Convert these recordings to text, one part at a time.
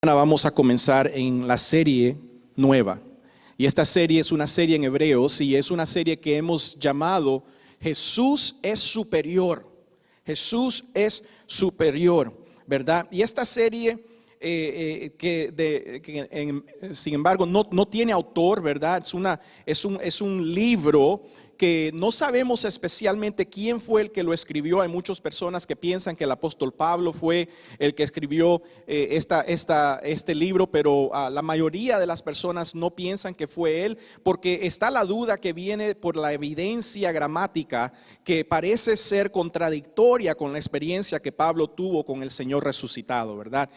Vamos a comenzar en la serie nueva. Y esta serie es una serie en Hebreos y es una serie que hemos llamado Jesús es superior. Jesús es superior, ¿verdad? Y esta serie sin embargo no tiene autor, ¿verdad? Es un libro que no sabemos especialmente quién fue el que lo escribió. Hay muchas personas que piensan que el apóstol Pablo fue el que escribió este libro, pero la mayoría de las personas no piensan que fue él, porque está la duda que viene por la evidencia gramática que parece ser contradictoria con la experiencia que Pablo tuvo con el Señor resucitado, ¿verdad?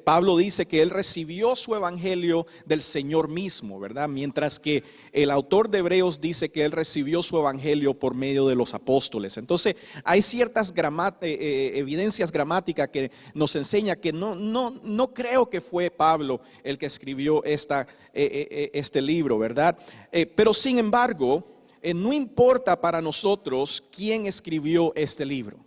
Pablo dice que él recibió su evangelio del Señor mismo, ¿verdad? Mientras que el autor de Hebreos dice que él recibió su evangelio por medio de los apóstoles. Entonces hay ciertas evidencias gramáticas que nos enseña que no creo que fue Pablo el que escribió este libro, ¿verdad? Pero sin embargo, no importa para nosotros quién escribió este libro.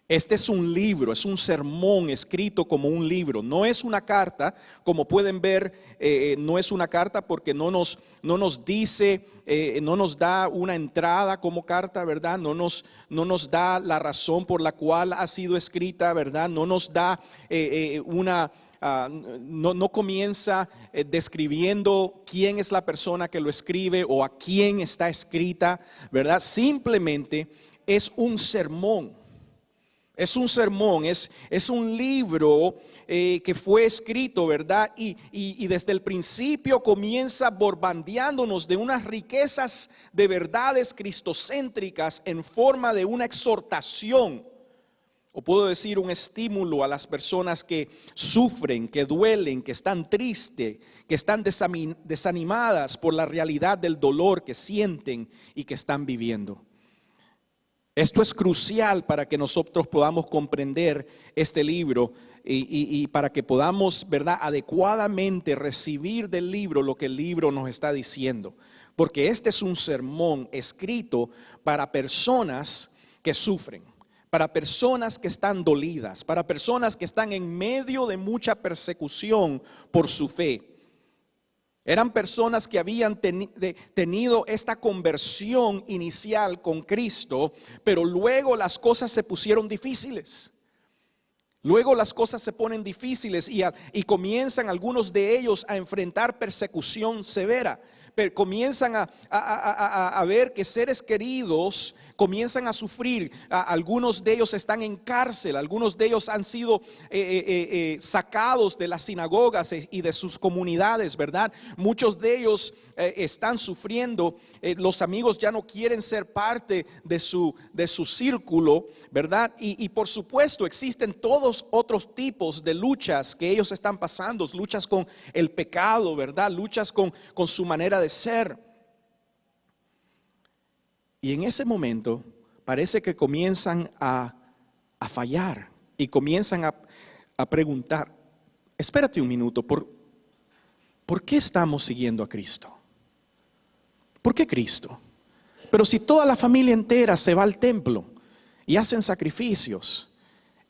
Este es un libro, es un sermón escrito como un libro. No es una carta, como pueden ver, no es una carta porque no nos dice, no nos da una entrada como carta, ¿verdad? No nos da la razón por la cual ha sido escrita, ¿verdad? No nos da no comienza describiendo quién es la persona que lo escribe o a quién está escrita, ¿verdad? Simplemente es un sermón. Es un sermón, es un libro que fue escrito, ¿verdad? Y desde el principio comienza bombardeándonos de unas riquezas de verdades cristocéntricas en forma de una exhortación, o puedo decir un estímulo a las personas que sufren, que duelen, que están tristes, que están desanimadas por la realidad del dolor que sienten y que están viviendo. Esto es crucial para que nosotros podamos comprender este libro y para que podamos, ¿verdad?, adecuadamente recibir del libro lo que el libro nos está diciendo. Porque este es un sermón escrito para personas que sufren, para personas que están dolidas, para personas que están en medio de mucha persecución por su fe. Eran personas que habían tenido esta conversión inicial con Cristo, pero luego las cosas se pusieron difíciles. Luego las cosas se ponen difíciles y comienzan algunos de ellos a enfrentar persecución severa. Pero comienzan a ver que seres queridos comienzan a sufrir. Algunos de ellos están en cárcel, algunos de ellos han sido sacados de las sinagogas y de sus comunidades, ¿verdad? Muchos de ellos están sufriendo. Los amigos ya no quieren ser parte de su círculo, ¿verdad? Y por supuesto existen todos otros tipos de luchas que ellos están pasando, luchas con el pecado, ¿verdad? Luchas con su manera de ser. Y en ese momento parece que comienzan a fallar y comienzan a preguntar, espérate un minuto, ¿por qué estamos siguiendo a Cristo? ¿Por qué Cristo? Pero si toda la familia entera se va al templo y hacen sacrificios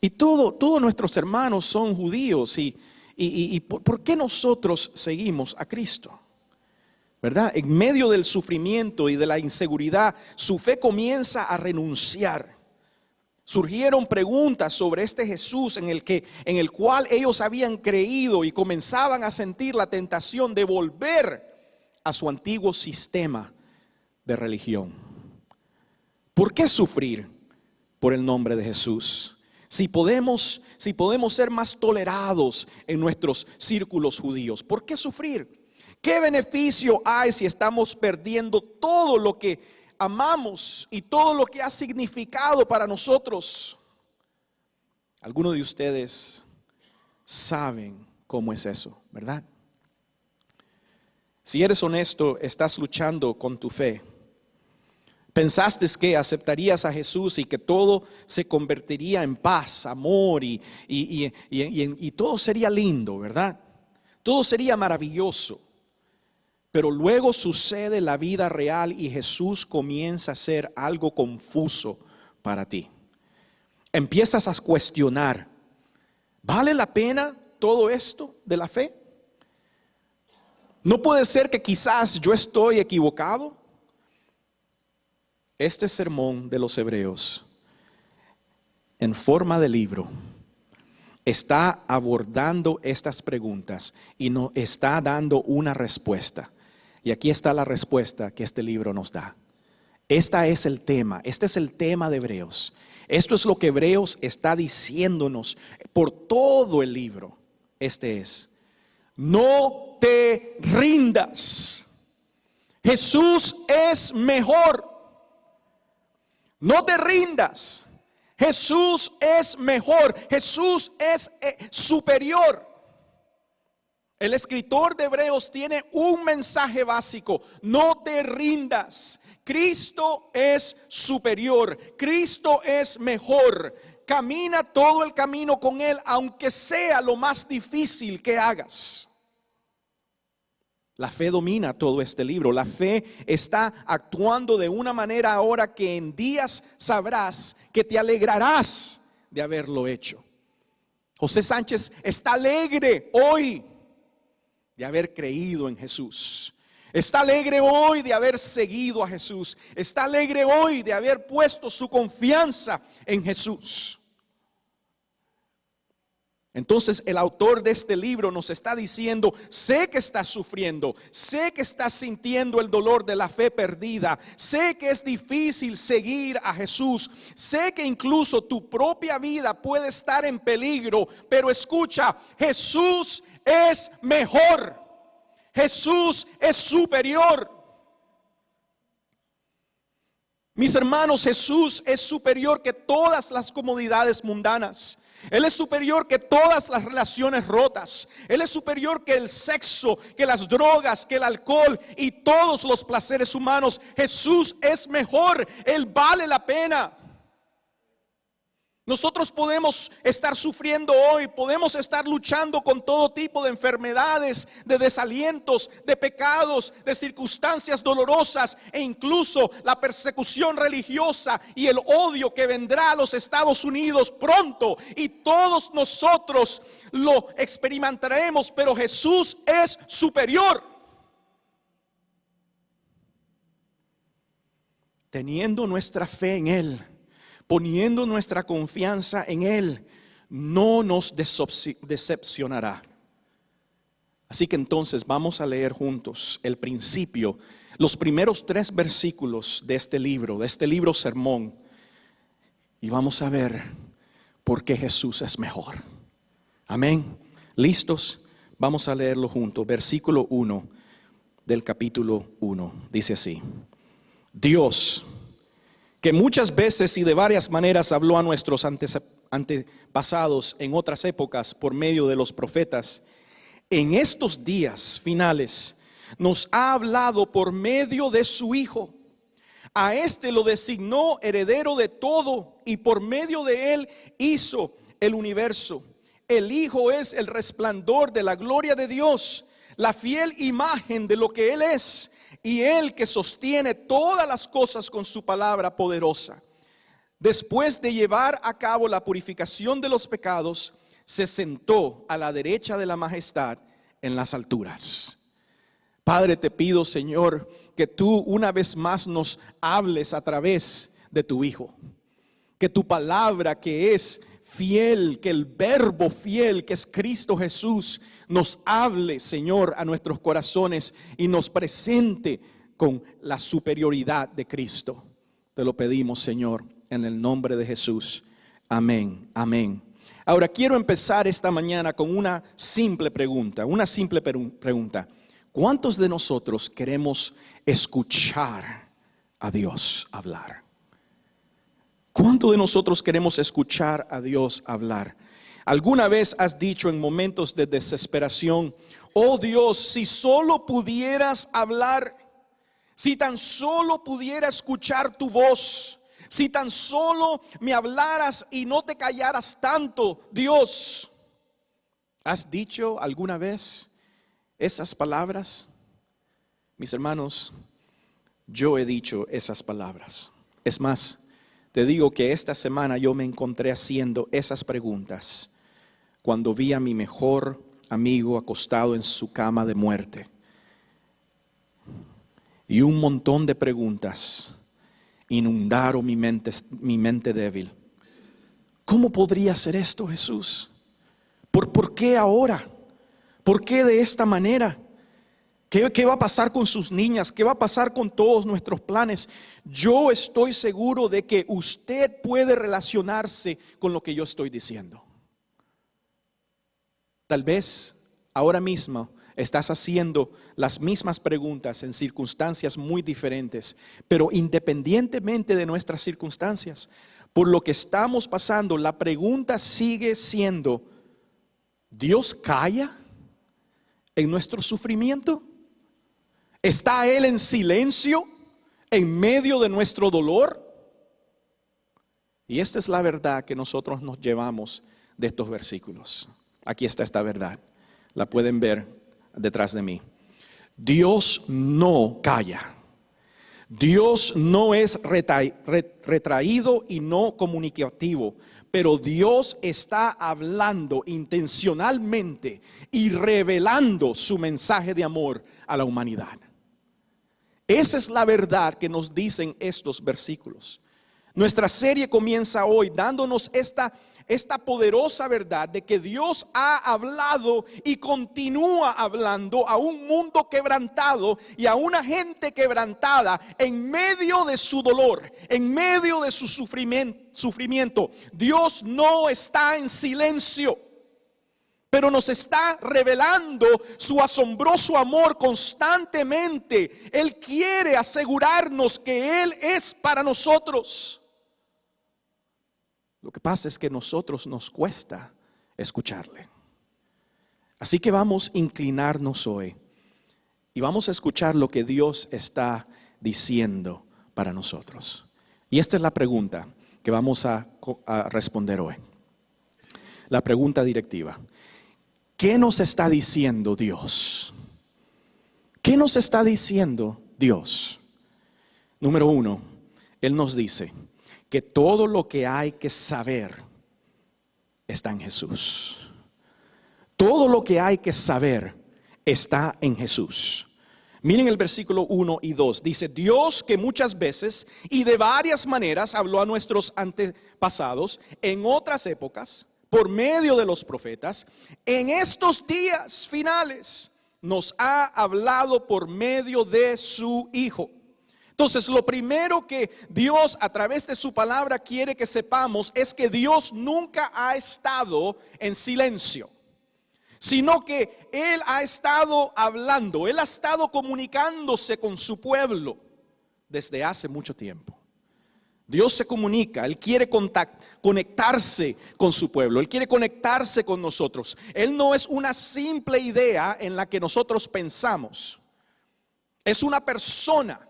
y todos nuestros hermanos son judíos y ¿por qué nosotros seguimos a Cristo? ¿Verdad? En medio del sufrimiento y de la inseguridad, su fe comienza a renunciar. Surgieron preguntas sobre este Jesús en el cual ellos habían creído y comenzaban a sentir la tentación de volver a su antiguo sistema de religión. ¿Por qué sufrir por el nombre de Jesús? Si podemos ser más tolerados en nuestros círculos judíos, ¿por qué sufrir? ¿Qué beneficio hay si estamos perdiendo todo lo que amamos y todo lo que ha significado para nosotros? Algunos de ustedes saben cómo es eso, ¿verdad? Si eres honesto, estás luchando con tu fe. Pensaste que aceptarías a Jesús y que todo se convertiría en paz, amor y todo sería lindo, ¿verdad? Todo sería maravilloso. Pero luego sucede la vida real y Jesús comienza a ser algo confuso para ti. Empiezas a cuestionar, ¿vale la pena todo esto de la fe? ¿No puede ser que quizás yo estoy equivocado? Este sermón de los Hebreos, en forma de libro, está abordando estas preguntas y nos está dando una respuesta. Y aquí está la respuesta que este libro nos da. Este es el tema de Hebreos. Esto es lo que Hebreos está diciéndonos por todo el libro. No te rindas. Jesús es mejor. No te rindas. Jesús es mejor. Jesús es superior. El escritor de Hebreos tiene un mensaje básico: no te rindas. Cristo es superior. Cristo es mejor. Camina todo el camino con Él, aunque sea lo más difícil que hagas. La fe domina todo este libro. La fe está actuando de una manera ahora que en días sabrás que te alegrarás de haberlo hecho. José Sánchez está alegre hoy de haber creído en Jesús. Está alegre hoy de haber seguido a Jesús. Está alegre hoy de haber puesto su confianza en Jesús. Entonces el autor de este libro nos está diciendo: sé que estás sufriendo, sé que estás sintiendo el dolor de la fe perdida, sé que es difícil seguir a Jesús, sé que incluso tu propia vida puede estar en peligro, pero escucha, Jesús es mejor, Jesús es superior. Mis hermanos, Jesús es superior que todas las comodidades mundanas. Él es superior que todas las relaciones rotas. Él es superior que el sexo, que las drogas, que el alcohol y todos los placeres humanos. Jesús es mejor. Él vale la pena. Nosotros podemos estar sufriendo hoy, podemos estar luchando con todo tipo de enfermedades, de desalientos, de pecados, de circunstancias dolorosas e incluso la persecución religiosa y el odio que vendrá a los Estados Unidos pronto, y todos nosotros lo experimentaremos, pero Jesús es superior. Teniendo nuestra fe en Él, poniendo nuestra confianza en Él, no nos decepcionará. Así que entonces vamos a leer juntos el principio, los primeros 3 versículos de este libro sermón, y vamos a ver por qué Jesús es mejor. Amén. ¿Listos? Vamos a leerlo juntos. Versículo 1 del capítulo 1 dice así: Dios, que muchas veces y de varias maneras habló a nuestros antepasados en otras épocas por medio de los profetas, en estos días finales nos ha hablado por medio de su Hijo. A este lo designó heredero de todo y por medio de él hizo el universo. El Hijo es el resplandor de la gloria de Dios, la fiel imagen de lo que Él es, y Él que sostiene todas las cosas con su palabra poderosa. Después de llevar a cabo la purificación de los pecados, se sentó a la derecha de la majestad en las alturas. Padre, te pido, Señor, que tú una vez más nos hables a través de tu Hijo. Que tu palabra, que es fiel, que el verbo fiel, que es Cristo Jesús, nos hable, Señor, a nuestros corazones y nos presente con la superioridad de Cristo. Te lo pedimos, Señor, en el nombre de Jesús. Amén, amén. Ahora quiero empezar esta mañana con una simple pregunta, ¿Cuántos de nosotros queremos escuchar a Dios hablar? ¿Cuántos de nosotros queremos escuchar a Dios hablar? ¿Alguna vez has dicho en momentos de desesperación: oh Dios, si solo pudieras hablar, si tan solo pudiera escuchar tu voz, si tan solo me hablaras y no te callaras tanto, Dios? ¿Has dicho alguna vez esas palabras? Mis hermanos, yo he dicho esas palabras. Es más, te digo que esta semana yo me encontré haciendo esas preguntas cuando vi a mi mejor amigo acostado en su cama de muerte. Y un montón de preguntas inundaron mi mente débil. ¿Cómo podría ser esto, Jesús? ¿Por qué ahora? ¿Por qué de esta manera? ¿Qué va a pasar con sus niñas? ¿Qué va a pasar con todos nuestros planes? Yo estoy seguro de que usted puede relacionarse con lo que yo estoy diciendo. Tal vez ahora mismo estás haciendo las mismas preguntas en circunstancias muy diferentes, pero independientemente de nuestras circunstancias, por lo que estamos pasando, la pregunta sigue siendo: ¿Dios calla en nuestro sufrimiento? ¿Está Él en silencio en medio de nuestro dolor? Y esta es la verdad que nosotros nos llevamos de estos versículos. Aquí está esta verdad. La pueden ver detrás de mí. Dios no calla. Dios no es retraído y no comunicativo, pero Dios está hablando intencionalmente y revelando su mensaje de amor a la humanidad. Esa es la verdad que nos dicen estos versículos. Nuestra serie comienza hoy dándonos esta poderosa verdad de que Dios ha hablado y continúa hablando a un mundo quebrantado y a una gente quebrantada en medio de su dolor, en medio de su sufrimiento. Dios no está en silencio, pero nos está revelando su asombroso amor constantemente. Él quiere asegurarnos que Él es para nosotros. Lo que pasa es que a nosotros nos cuesta escucharle. Así que vamos a inclinarnos hoy y vamos a escuchar lo que Dios está diciendo para nosotros. Y esta es la pregunta que vamos a responder hoy. La pregunta directiva: ¿qué nos está diciendo Dios? ¿Qué nos está diciendo Dios? Número 1, Él nos dice que todo lo que hay que saber está en Jesús. Todo lo que hay que saber está en Jesús. Miren el versículo 1 y 2. Dice: Dios, que muchas veces y de varias maneras habló a nuestros antepasados en otras épocas por medio de los profetas, en estos días finales nos ha hablado por medio de su Hijo. Entonces, lo primero que Dios a través de su palabra quiere que sepamos es que Dios nunca ha estado en silencio, sino que Él ha estado hablando, Él ha estado comunicándose con su pueblo desde hace mucho tiempo. Dios se comunica, Él quiere conectarse con su pueblo, Él quiere conectarse con nosotros. Él no es una simple idea en la que nosotros pensamos, es una persona.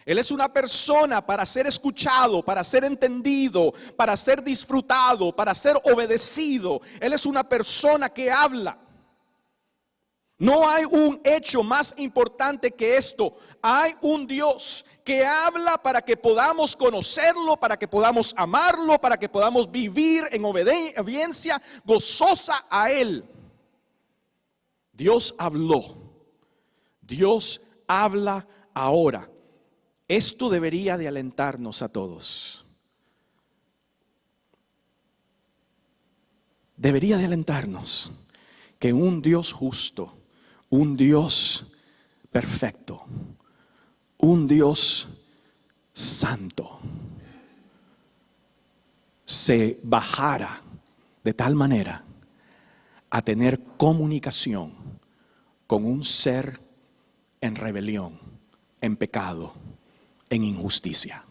Él es una persona para ser escuchado, para ser entendido, para ser disfrutado, para ser obedecido. Él es una persona que habla. No hay un hecho más importante que esto. Hay un Dios que habla para que podamos conocerlo, para que podamos amarlo, para que podamos vivir en obediencia gozosa a Él. Dios habló. Dios habla ahora. Esto debería de alentarnos a todos. Debería de alentarnos que un Dios justo, un Dios perfecto, un Dios santo se bajara de tal manera a tener comunicación con un ser en rebelión, en pecado, en injusticia.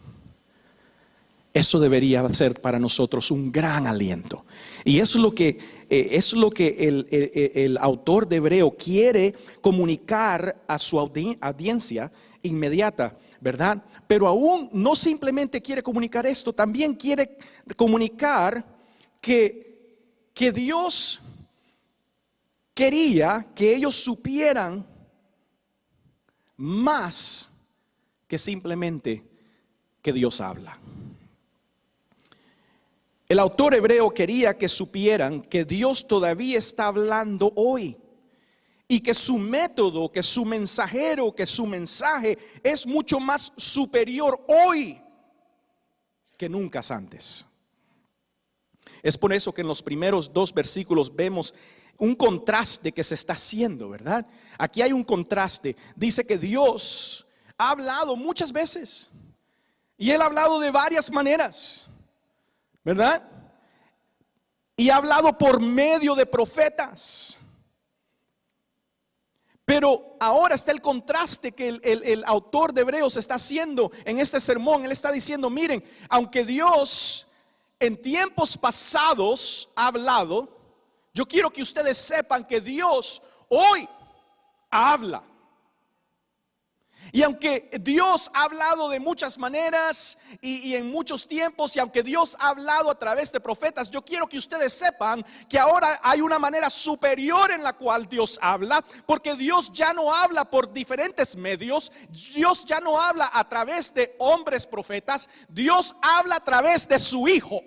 Eso debería ser para nosotros un gran aliento. Y es lo que el autor de Hebreo quiere comunicar a su audiencia inmediata, ¿verdad? Pero aún no simplemente quiere comunicar esto, también quiere comunicar que Dios quería que ellos supieran más que simplemente que Dios habla. El autor hebreo quería que supieran que Dios todavía está hablando hoy y que su método, que su mensajero, que su mensaje es mucho más superior hoy que nunca antes. Es por eso que en los primeros 2 versículos vemos un contraste que se está haciendo, ¿verdad? Aquí hay un contraste. Dice que Dios ha hablado muchas veces y Él ha hablado de varias maneras, ¿verdad? Y ha hablado por medio de profetas. Pero ahora está el contraste que el autor de Hebreos está haciendo en este sermón. Él está diciendo, miren, aunque Dios en tiempos pasados ha hablado, yo quiero que ustedes sepan que Dios hoy habla. Y aunque Dios ha hablado de muchas maneras y en muchos tiempos, y aunque Dios ha hablado a través de profetas, yo quiero que ustedes sepan que ahora hay una manera superior en la cual Dios habla, porque Dios ya no habla por diferentes medios. Dios ya no habla a través de hombres profetas. Dios habla a través de su Hijo.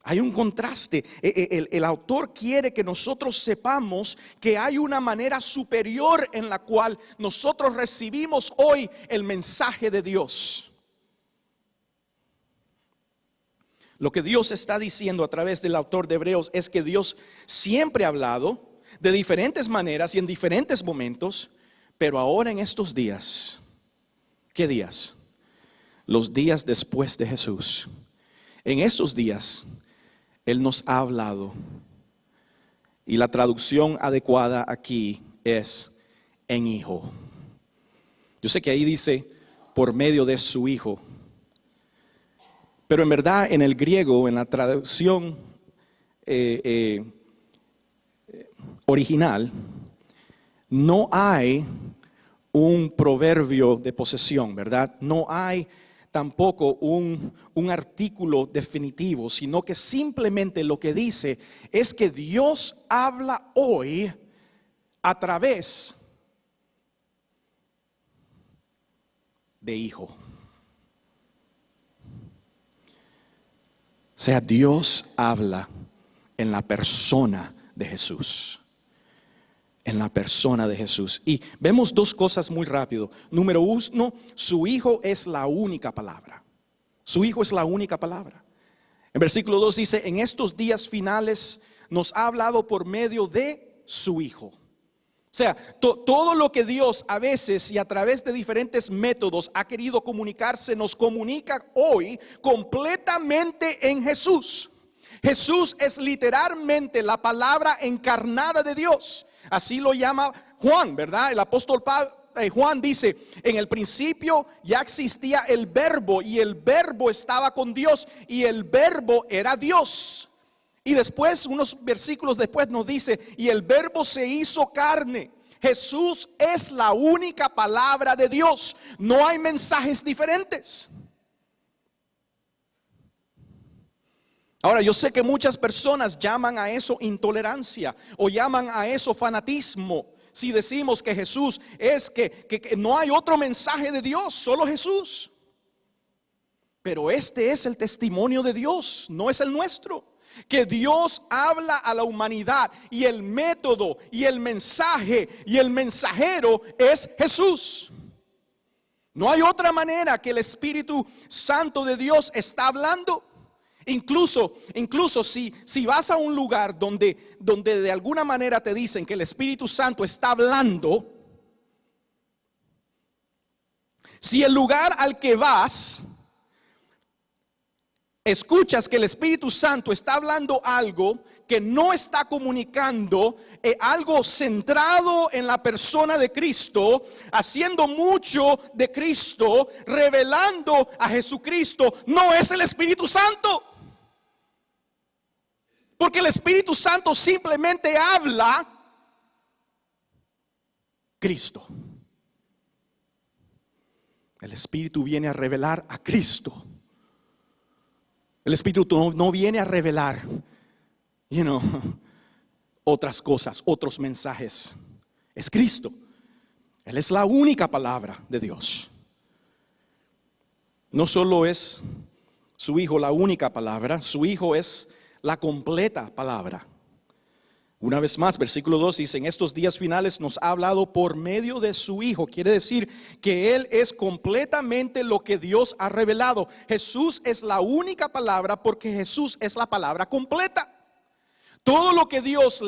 Hay un contraste. El autor quiere que nosotros sepamos que hay una manera superior en la cual nosotros recibimos hoy el mensaje de Dios. Lo que Dios está diciendo a través del autor de Hebreos es que Dios siempre ha hablado de diferentes maneras y en diferentes momentos, pero ahora en estos días, ¿qué días? Los días después de Jesús. En esos días Él nos ha hablado, y la traducción adecuada aquí es en Hijo. Yo sé que ahí dice por medio de su Hijo, pero en verdad en el griego, en la traducción original, no hay un proverbio de posesión, ¿verdad? No hay tampoco un artículo definitivo, sino que simplemente lo que dice es que Dios habla hoy a través de Hijo. O sea, Dios habla en la persona de Jesús. En la persona de Jesús. Y vemos 2 cosas muy rápido. Número 1, su Hijo es la única palabra. Su Hijo es la única palabra. En versículo 2 dice, en estos días finales nos ha hablado por medio de su Hijo. O sea, todo lo que Dios a veces y a través de diferentes métodos ha querido comunicarse, nos comunica hoy completamente en Jesús. Jesús es literalmente la palabra encarnada de Dios. Así lo llama Juan, ¿verdad? El apóstol Juan dice, en el principio ya existía el verbo y el verbo estaba con Dios y el verbo era Dios. Y después, unos versículos después nos dice, y el verbo se hizo carne. Jesús es la única palabra de Dios. No hay mensajes diferentes. Ahora, yo sé que muchas personas llaman a eso intolerancia o llaman a eso fanatismo. Si decimos que Jesús es que no hay otro mensaje de Dios, solo Jesús. Pero este es el testimonio de Dios, no es el nuestro. Que Dios habla a la humanidad y el método y el mensaje y el mensajero es Jesús. No hay otra manera que el Espíritu Santo de Dios está hablando. Incluso si vas a un lugar donde de alguna manera te dicen que el Espíritu Santo está hablando, si el lugar al que vas escuchas que el Espíritu Santo está hablando algo que no está comunicando algo centrado en la persona de Cristo, haciendo mucho de Cristo, revelando a Jesucristo, no es el Espíritu Santo. Porque el Espíritu Santo simplemente habla Cristo. El Espíritu viene a revelar a Cristo. El Espíritu no viene a revelar, otras cosas, otros mensajes. Es Cristo. Él es la única palabra de Dios. No solo es su Hijo la única palabra, su Hijo es la completa palabra. Una vez más, versículo 2 dice: en estos días finales nos ha hablado por medio de su Hijo. Quiere decir que Él es completamente lo que Dios ha revelado. Jesús es la única palabra porque Jesús es la palabra completa. Todo lo que Dios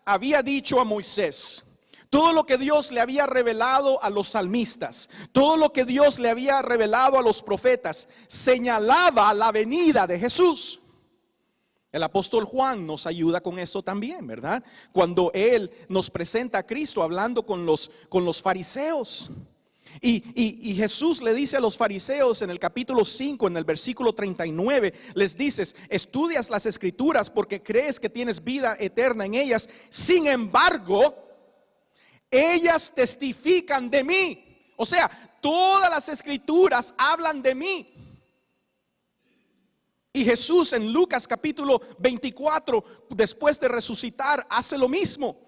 había dicho a Moisés, todo lo que Dios le había revelado a los salmistas, todo lo que Dios le había revelado a los profetas, señalaba la venida de Jesús. El apóstol Juan nos ayuda con esto también, ¿verdad? Cuando él nos presenta a Cristo hablando con los fariseos. Y Jesús le dice a los fariseos en el capítulo 5, en el versículo 39, les dices: estudias las escrituras porque crees que tienes vida eterna en ellas. Sin embargo, ellas testifican de mí. O sea, todas las escrituras hablan de mí. Y Jesús en Lucas capítulo 24, después de resucitar, hace lo mismo.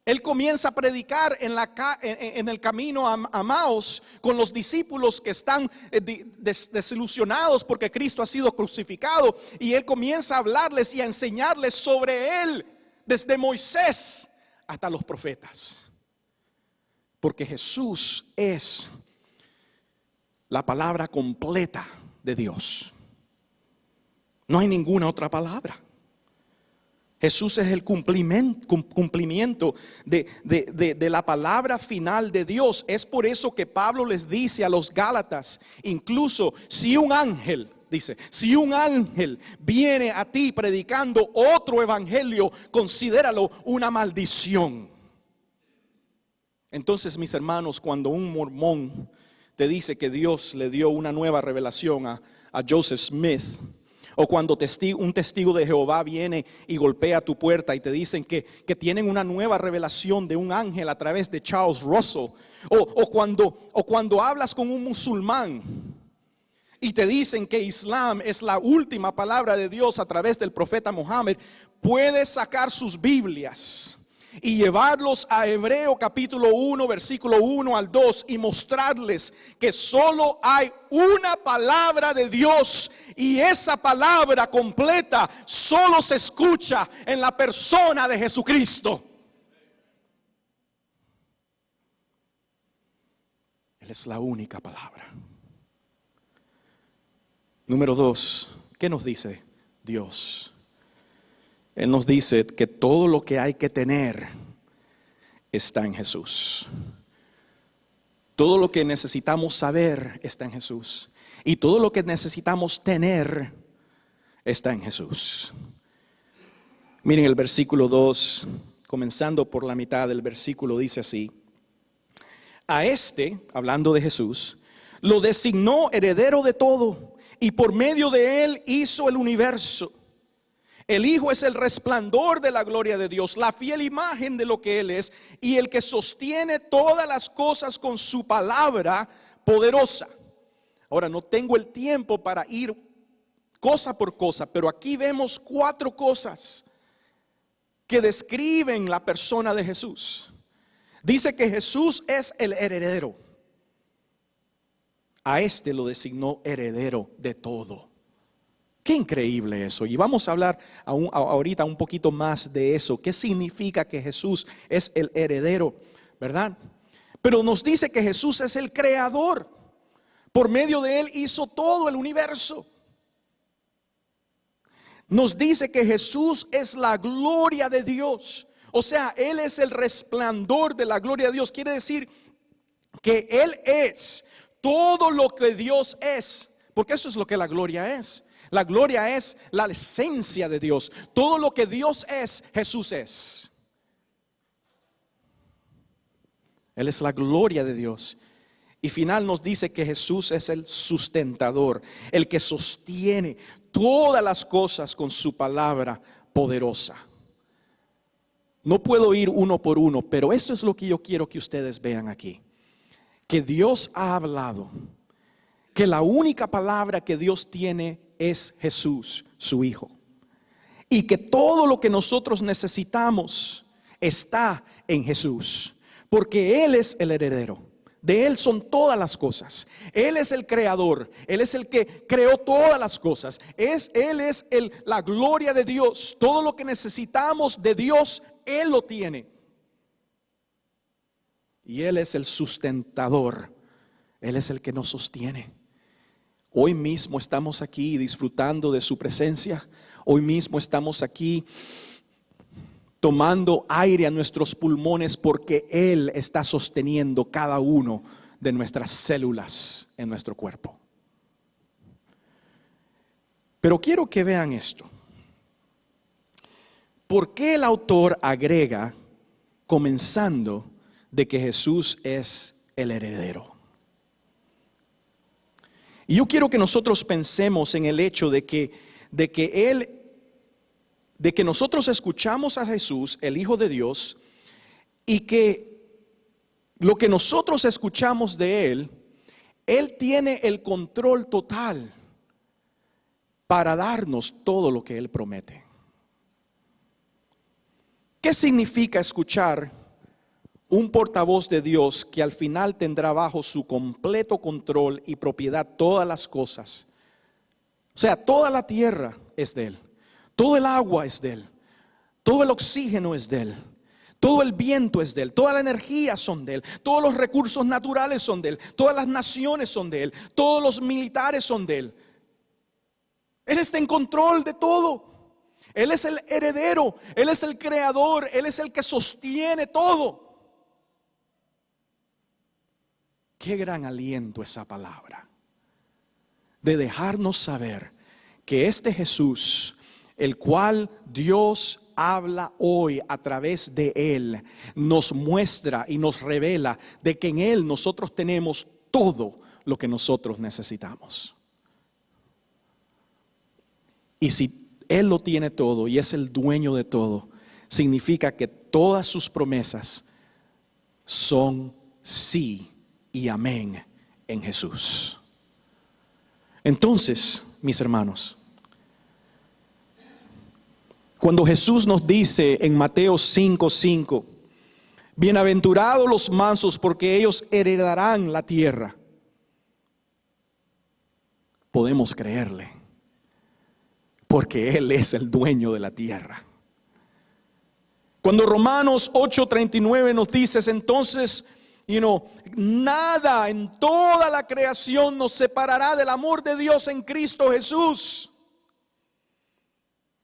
Él comienza a predicar en el camino a Maús con los discípulos que están desilusionados porque Cristo ha sido crucificado. Y Él comienza a hablarles y a enseñarles sobre Él, desde Moisés hasta los profetas. Porque Jesús es la palabra completa de Dios. No hay ninguna otra palabra. Jesús es el cumplimiento de la palabra final de Dios. Es por eso que Pablo les dice a los Gálatas: incluso si un ángel, dice, si un ángel viene a ti predicando otro evangelio, considéralo una maldición. Entonces, mis hermanos, cuando un mormón te dice que Dios le dio una nueva revelación a Joseph Smith, o cuando un testigo de Jehová viene y golpea tu puerta y te dicen que tienen una nueva revelación de un ángel a través de Charles Russell, o cuando hablas con un musulmán y te dicen que Islam es la última palabra de Dios a través del profeta Mohammed, puedes sacar sus Biblias y llevarlos a Hebreo capítulo 1, versículo 1 al 2 y mostrarles que solo hay una palabra de Dios, y esa palabra completa solo se escucha en la persona de Jesucristo. Él es la única palabra. Número 2, ¿qué nos dice Dios? Él nos dice que todo lo que hay que tener está en Jesús. Todo lo que necesitamos saber está en Jesús. Y todo lo que necesitamos tener está en Jesús. Miren el versículo 2, comenzando por la mitad del versículo, dice así: a este, hablando de Jesús, lo designó heredero de todo, y por medio de él hizo el universo. El Hijo es el resplandor de la gloria de Dios, la fiel imagen de lo que Él es, y el que sostiene todas las cosas con su palabra poderosa. Ahora, no tengo el tiempo para ir cosa por cosa, pero aquí vemos 4 cosas que describen la persona de Jesús. Dice que Jesús es el heredero. A este lo designó heredero de todo. Qué increíble eso. Y vamos a hablar ahorita un poquito más de eso. ¿Qué significa que Jesús es el heredero? ¿Verdad? Pero nos dice que Jesús es el creador. Por medio de él hizo todo el universo. Nos dice que Jesús es la gloria de Dios. O sea, Él es el resplandor de la gloria de Dios. Quiere decir que Él es todo lo que Dios es. Porque eso es lo que la gloria es. La gloria es la esencia de Dios. Todo lo que Dios es, Jesús es. Él es la gloria de Dios. Y final nos dice que Jesús es el sustentador, el que sostiene todas las cosas con su palabra poderosa. No puedo ir uno por uno, pero esto es lo que yo quiero que ustedes vean aquí. Que Dios ha hablado, que la única palabra que Dios tiene es Jesús, su Hijo. Y que todo lo que nosotros necesitamos está en Jesús, porque Él es el heredero. De Él son todas las cosas. Él es el creador. Él es el que creó todas las cosas. Él es la gloria de Dios. Todo lo que necesitamos de Dios, Él lo tiene. Y Él es el sustentador. Él es el que nos sostiene. Hoy mismo estamos aquí disfrutando de su presencia. Hoy mismo estamos aquí tomando aire a nuestros pulmones porque Él está sosteniendo cada uno de nuestras células en nuestro cuerpo. Pero quiero que vean esto. ¿Por qué el autor agrega, comenzando, de que Jesús es el heredero? Y yo quiero que nosotros pensemos en el hecho de que nosotros escuchamos a Jesús, el Hijo de Dios, y que lo que nosotros escuchamos de Él tiene el control total para darnos todo lo que Él promete. ¿Qué significa escuchar un portavoz de Dios que al final tendrá bajo su completo control y propiedad todas las cosas? O sea, toda la tierra es de Él. Todo el agua es de Él, todo el oxígeno es de Él, todo el viento es de Él, toda la energía son de Él, todos los recursos naturales son de Él, todas las naciones son de Él, todos los militares son de Él. Él está en control de todo. Él es el heredero, Él es el creador, Él es el que sostiene todo. Qué gran aliento esa palabra, de dejarnos saber que este Jesús, el cual Dios habla hoy a través de Él, nos muestra y nos revela de que en Él nosotros tenemos todo lo que nosotros necesitamos. Y si Él lo tiene todo y es el dueño de todo, significa que todas sus promesas son sí y amén en Jesús. Entonces, mis hermanos, cuando Jesús nos dice en Mateo 5:5, bienaventurados los mansos porque ellos heredarán la tierra, podemos creerle, porque Él es el dueño de la tierra. Cuando Romanos 8:39 nos dice, entonces, nada en toda la creación nos separará del amor de Dios en Cristo Jesús.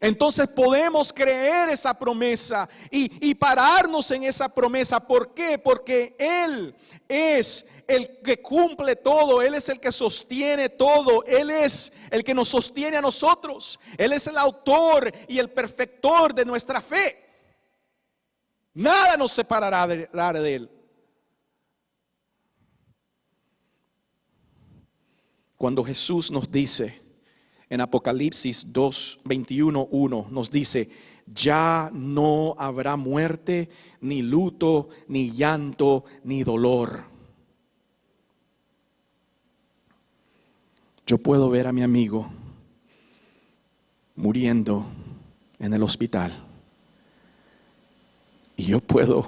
Entonces podemos creer esa promesa y pararnos en esa promesa. ¿Por qué? Porque Él es el que cumple todo. Él es el que sostiene todo. Él es el que nos sostiene a nosotros. Él es el autor y el perfector de nuestra fe. Nada nos separará de Él. Cuando Jesús nos dice en Apocalipsis 2:21-1, nos dice, ya no habrá muerte, ni luto, ni llanto, ni dolor. Yo puedo ver a mi amigo muriendo en el hospital. Y yo puedo,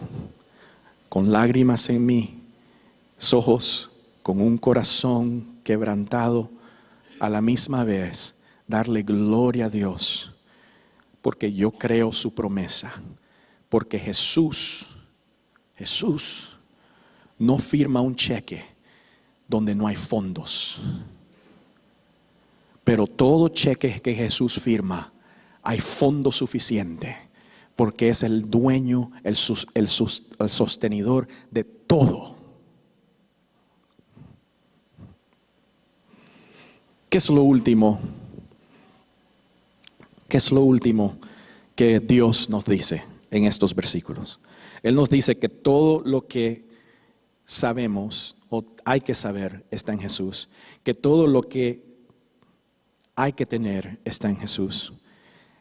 con lágrimas en mis ojos, con un corazón quebrantado, a la misma vez darle gloria a Dios, porque yo creo su promesa, porque Jesús no firma un cheque donde no hay fondos, pero todo cheque que Jesús firma hay fondo suficiente, porque es el dueño, el sostenedor de todo. ¿Qué es lo último? ¿Qué es lo último que Dios nos dice en estos versículos? Él nos dice que todo lo que sabemos o hay que saber está en Jesús. Que todo lo que hay que tener está en Jesús.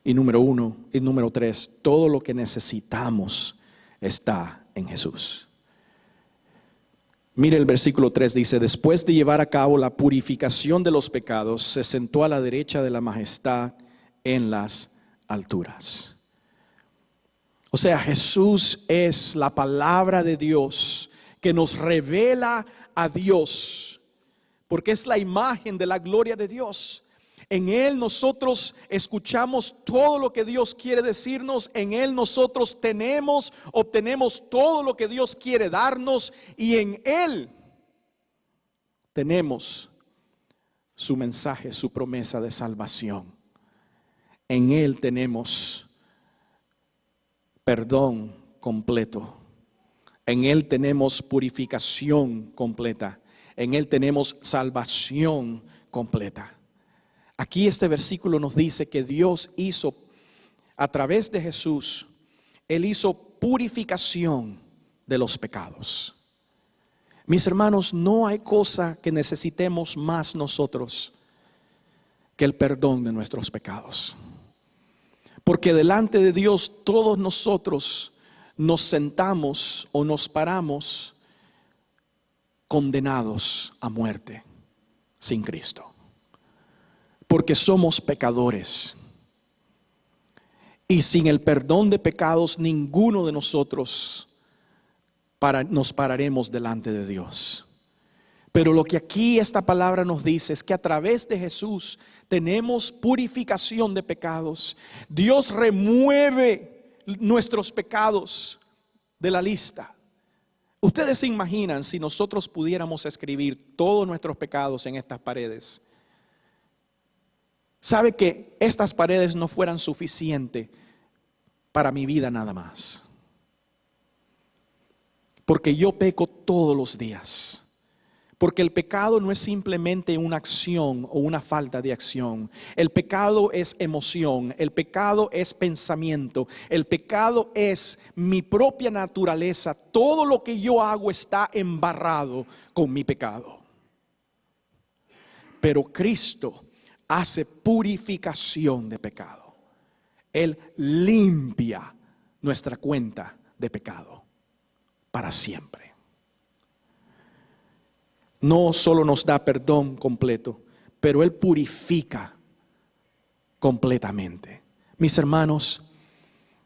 Y número 1, y número 3, todo lo que necesitamos está en Jesús. Mire el versículo 3 dice, después de llevar a cabo la purificación de los pecados, se sentó a la derecha de la majestad en las alturas. O sea, Jesús es la palabra de Dios que nos revela a Dios, porque es la imagen de la gloria de Dios. En Él nosotros escuchamos todo lo que Dios quiere decirnos. En Él nosotros obtenemos todo lo que Dios quiere darnos. Y en Él tenemos su mensaje, su promesa de salvación. En Él tenemos perdón completo. En Él tenemos purificación completa. En Él tenemos salvación completa. Aquí este versículo nos dice que Dios hizo, a través de Jesús, Él hizo purificación de los pecados. Mis hermanos, no hay cosa que necesitemos más nosotros que el perdón de nuestros pecados. Porque delante de Dios todos nosotros nos sentamos o nos paramos condenados a muerte sin Cristo. Porque somos pecadores. Y sin el perdón de pecados, ninguno de nosotros nos pararemos delante de Dios. Pero lo que aquí esta palabra nos dice es que a través de Jesús tenemos purificación de pecados. Dios remueve nuestros pecados de la lista. Ustedes se imaginan si nosotros pudiéramos escribir todos nuestros pecados en estas paredes. ¿Sabe que estas paredes no fueran suficientes para mi vida nada más? Porque yo peco todos los días. Porque el pecado no es simplemente una acción o una falta de acción. El pecado es emoción, el pecado es pensamiento, el pecado es mi propia naturaleza. Todo lo que yo hago está embarrado con mi pecado. Pero Cristo hace purificación de pecado. Él limpia nuestra cuenta de pecado para siempre. No solo nos da perdón completo, pero Él purifica completamente. Mis hermanos,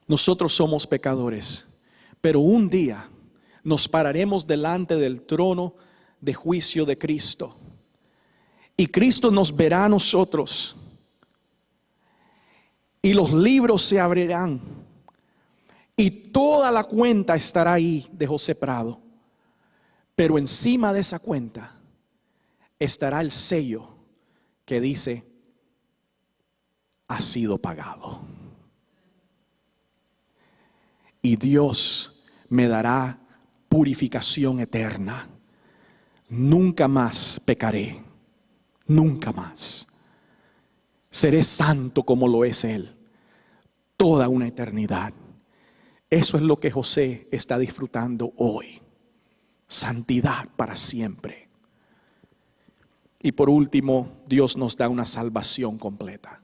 nosotros somos pecadores, pero un día nos pararemos delante del trono de juicio de Cristo. Y Cristo nos verá a nosotros. Y los libros se abrirán. Y toda la cuenta estará ahí de José Prado. Pero encima de esa cuenta estará el sello que dice: ha sido pagado. Y Dios me dará purificación eterna. Nunca más pecaré. Nunca más. Seré santo como lo es Él. Toda una eternidad. Eso es lo que José está disfrutando hoy. Santidad para siempre. Y por último, Dios nos da una salvación completa.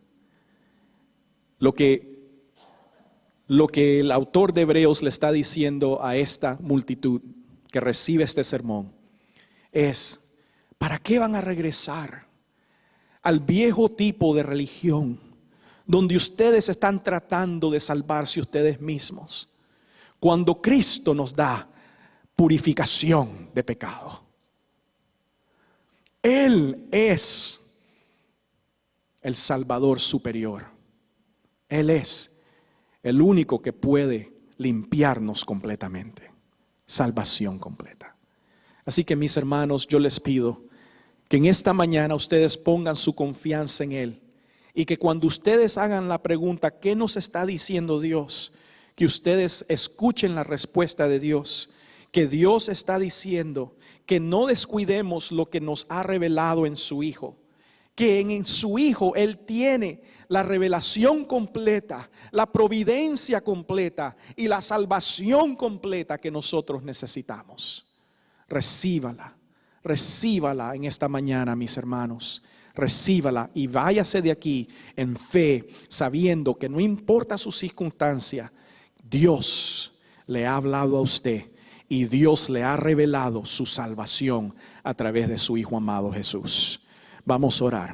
Lo que el autor de Hebreos le está diciendo a esta multitud que recibe este sermón es: ¿para qué van a regresar al viejo tipo de religión donde ustedes están tratando de salvarse ustedes mismos, cuando Cristo nos da purificación de pecado? Él es el Salvador superior. Él es el único que puede limpiarnos completamente. Salvación completa. Así que, mis hermanos, yo les pido que en esta mañana ustedes pongan su confianza en Él. Y que cuando ustedes hagan la pregunta, ¿qué nos está diciendo Dios?, que ustedes escuchen la respuesta de Dios. Que Dios está diciendo que no descuidemos lo que nos ha revelado en su Hijo. Que en su Hijo Él tiene la revelación completa, la providencia completa y la salvación completa que nosotros necesitamos. Recíbala en esta mañana, mis hermanos. Recíbala y váyase de aquí en fe, sabiendo que no importa su circunstancia, Dios le ha hablado a usted y Dios le ha revelado su salvación a través de su Hijo amado Jesús. Vamos a orar.